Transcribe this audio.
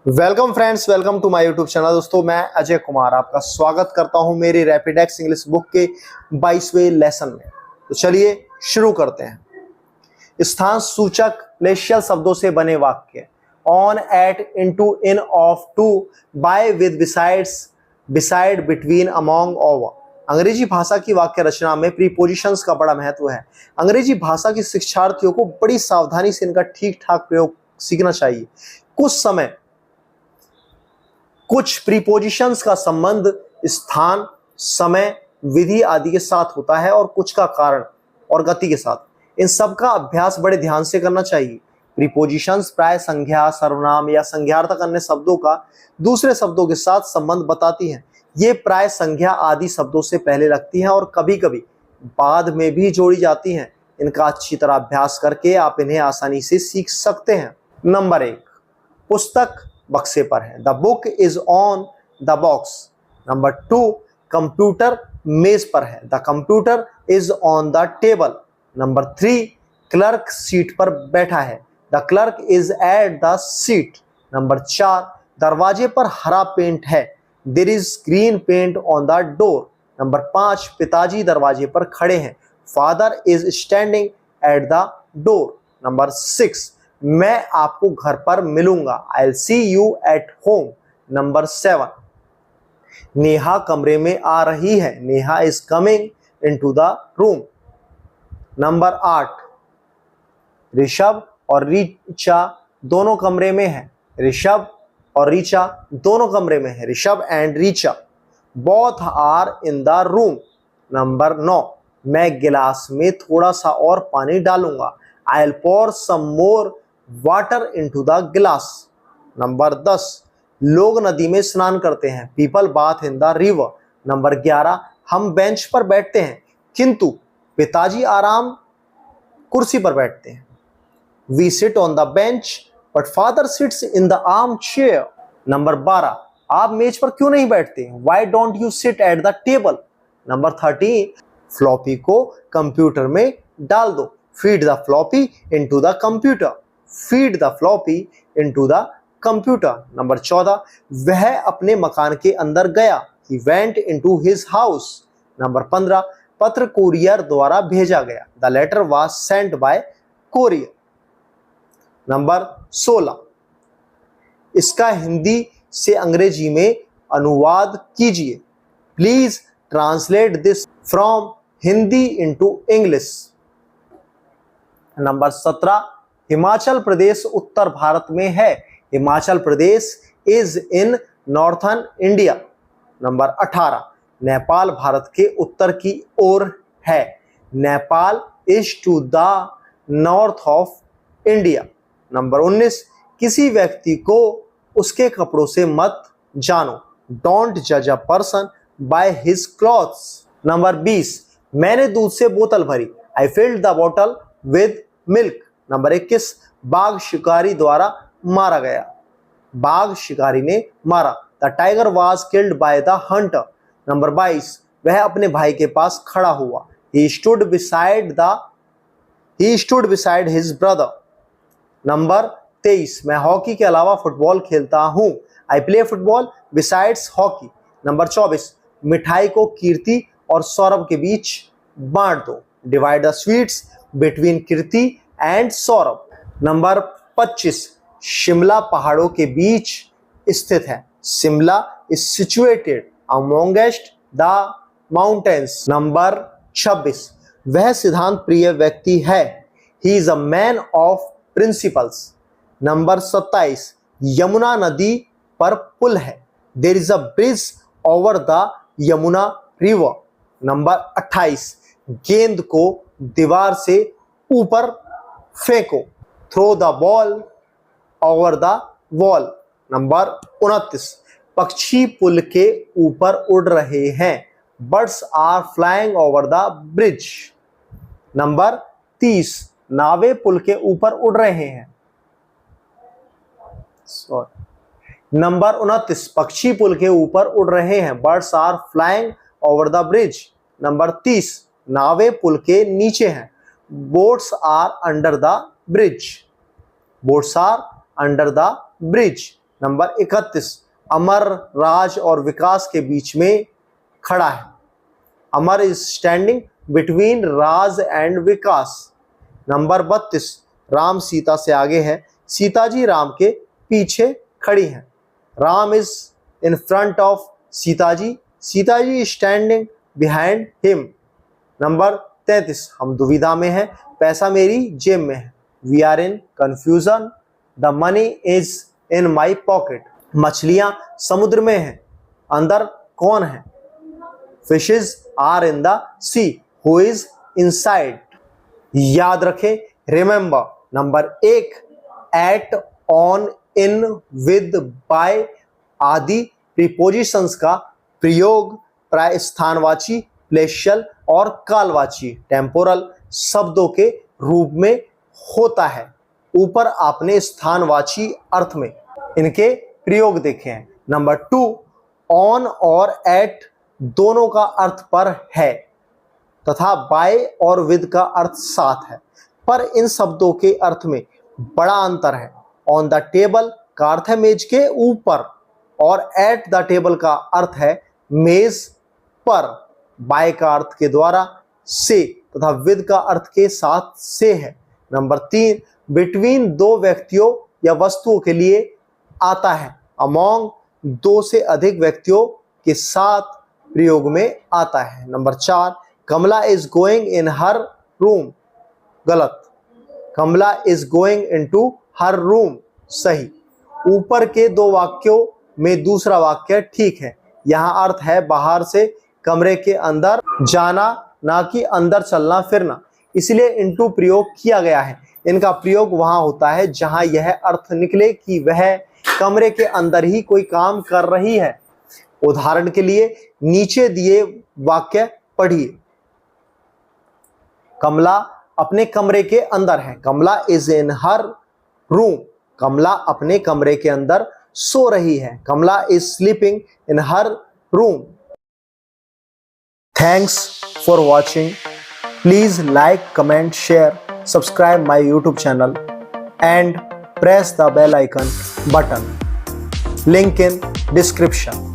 Welcome friends, welcome to my YouTube channel. दोस्तों, मैं अजय कुमार आपका स्वागत करता हूं मेरी रैपिडेक्स इंग्लिश बुक के 22वें लेसन में। तो चलिए शुरू करते हैं। स्थान सूचक प्लेशियल शब्दों से बने वाक्य on, at, into, in, of, to, by, with, besides, beside, between, among, over. अंग्रेजी भाषा की वाक्य रचना में प्रीपोजिशंस का बड़ा महत्व है। अंग्रेजी भाषा के शिक्षार्थियों को बड़ी सावधानी से इनका ठीक ठाक प्रयोग सीखना चाहिए। कुछ प्रीपोजिशंस का संबंध स्थान, समय, विधि आदि के साथ होता है और कुछ का कारण और गति के साथ। इन सब का अभ्यास बड़े ध्यान से करना चाहिए। प्रीपोजिशंस प्राय संज्ञा, सर्वनाम या संज्ञार्थक अन्य शब्दों का दूसरे शब्दों के साथ संबंध बताती हैं। ये प्राय संज्ञा आदि शब्दों से पहले लगती हैं और कभी कभी बाद में भी जोड़ी जाती हैं। इनका अच्छी तरह अभ्यास करके आप इन्हें आसानी से सीख सकते हैं। नंबर 1, पुस्तक बक्से पर है। The book is on the box. Number 2, computer मेज पर है। The computer is on the table. Number 3, clerk seat पर बैठा है। The clerk is at the seat. Number 4, दरवाजे पर हरा पेंट है। There is green paint on the door. Number 5, पिताजी दरवाजे पर खड़े हैं। Father is standing at the door. Number 6, मैं आपको घर पर मिलूंगा। I will see you at home. Number 7, Neha कमरे में आ रही है। Neha is coming into the room. Number 8, Rishabh और रीचा दोनों कमरे में है। ऋषभ और रीचा दोनों कमरे में है। Rishabh and Richa both are in the room. Number 9, मैं गिलास में थोड़ा सा और पानी डालूंगा। I will pour some more water into the glass. Number 10, लोग नदी में स्नान करते हैं। People bath in the river. Number 11, हम बेंच पर बैठते हैं किंतु पिताजी आराम कुर्सी पर बैठते हैं। We sit on the bench but father sits in the arm chair. Number 12, आप मेज पर क्यों नहीं बैठते? Why don't you sit at the table. Number 13, floppy को कंप्यूटर में डाल दो। Feed the floppy into the computer. Feed the floppy into the computer. Number 14, वह अपने मकान के अंदर गया। He went into his house. Number 15, पत्र कुरियर द्वारा भेजा गया। The letter was sent by courier. Number 16, इसका हिंदी से अंग्रेजी में अनुवाद कीजिए। Please translate this from Hindi into English. Number 17, Himachal Pradesh उत्तर भारत में है। Himachal Pradesh is in northern India. Number 18, Nepal Bharat के उत्तर की ओर है। Nepal is to the north of India. Number 19, किसी व्यक्ति को उसके कपड़ों से मत जानो। डोंट जज a person by his clothes. Number 20, मैंने दूध से बोतल भरी। I filled the bottle with milk. Number 21, बाघ शिकारी द्वारा मारा गया। बाघ शिकारी ने मारा। The tiger was killed by the Hunter. Number 22, वह अपने भाई के पास खड़ा हुआ। He stood beside his brother. Number 23, मैं हॉकी के अलावा फुटबॉल खेलता हूं। I play football besides hockey. Number 24, मिठाई को कीर्ति और सौरभ के बीच बांट दो। Divide the sweets between Kirti and Saurabh. Number 25, Shimla पहाड़ों के बीच स्थित है। Shimla is situated amongst the mountains. Number 26, वह सिद्धांत प्रिय व्यक्ति है। He is a man of principles. Number 27, Yamuna नदी पर पुल है। There is a bridge over the Yamuna river. Number 28, गेंद को दीवार से ऊपर फेंको। Throw the ball over the wall. Number 29, पक्षी पुल के ऊपर उड़ रहे हैं। Birds are flying over the bridge. Number 30, नावे पुल के ऊपर उड़ रहे हैं। नंबर 29, पक्षी पुल के ऊपर उड़ रहे हैं। Birds are flying over the bridge. Number 30, नावे पुल के नीचे हैं। Boats are under the bridge. Boats are under the bridge. Number 31, Amar Raj और विकास के बीच में खड़ा है। Amar is standing between Raj and Vikas. Number 32, Ram Sita से आगे है, सीता जी राम के पीछे खड़ी हैं। Ram is in front of Sita ji standing behind him. Number 33, हम दुविधा में हैं, पैसा मेरी जेब में है। We are in confusion, the money is in my pocket. मछलियां समुद्र में हैं, अंदर कौन है? Fishes are in the sea, who is inside. याद रखें, remember. Number 1, at, on, in, with, by आदि प्रीपोजिशंस का प्रयोग प्राय स्थानवाची, प्लेशियल और कालवाची टेम्पोरल शब्दों के रूप में होता है। ऊपर आपने स्थानवाची अर्थ में इनके प्रयोग देखे हैं। नंबर 2, ऑन और एट दोनों का अर्थ पर है तथा बाय और विद का अर्थ साथ है, पर इन शब्दों के अर्थ में बड़ा अंतर है। ऑन द टेबल का अर्थ है मेज के ऊपर और एट द टेबल का अर्थ है मेज पर। बाय का अर्थ के द्वारा से तथा विद का अर्थ के साथ से है। नंबर 3, बिटवीन दो व्यक्तियों या वस्तुओं के लिए आता है। अमोंग दो से अधिक व्यक्तियों के साथ प्रयोग में आता है। Number 4, Kamala is going in her room. गलत, Kamala is going into her room सही। ऊपर के दो वाक्यों में दूसरा वाक्य ठीक है। यहाँ अर्थ है बाहर से कमरे के अंदर जाना, ना कि अंदर चलना फिरना, इसलिए इनटू प्रयोग किया गया है। इनका प्रयोग वहां होता है जहां यह अर्थ निकले कि वह कमरे के अंदर ही कोई काम कर रही है। उदाहरण के लिए नीचे दिए वाक्य पढ़िए। कमला अपने कमरे के अंदर है। Kamala is in her room. कमला अपने कमरे के अंदर सो रही है। Kamala is sleeping in her room. Thanks for watching. Please like, comment, share, subscribe my YouTube channel and press the bell icon button. Link in description.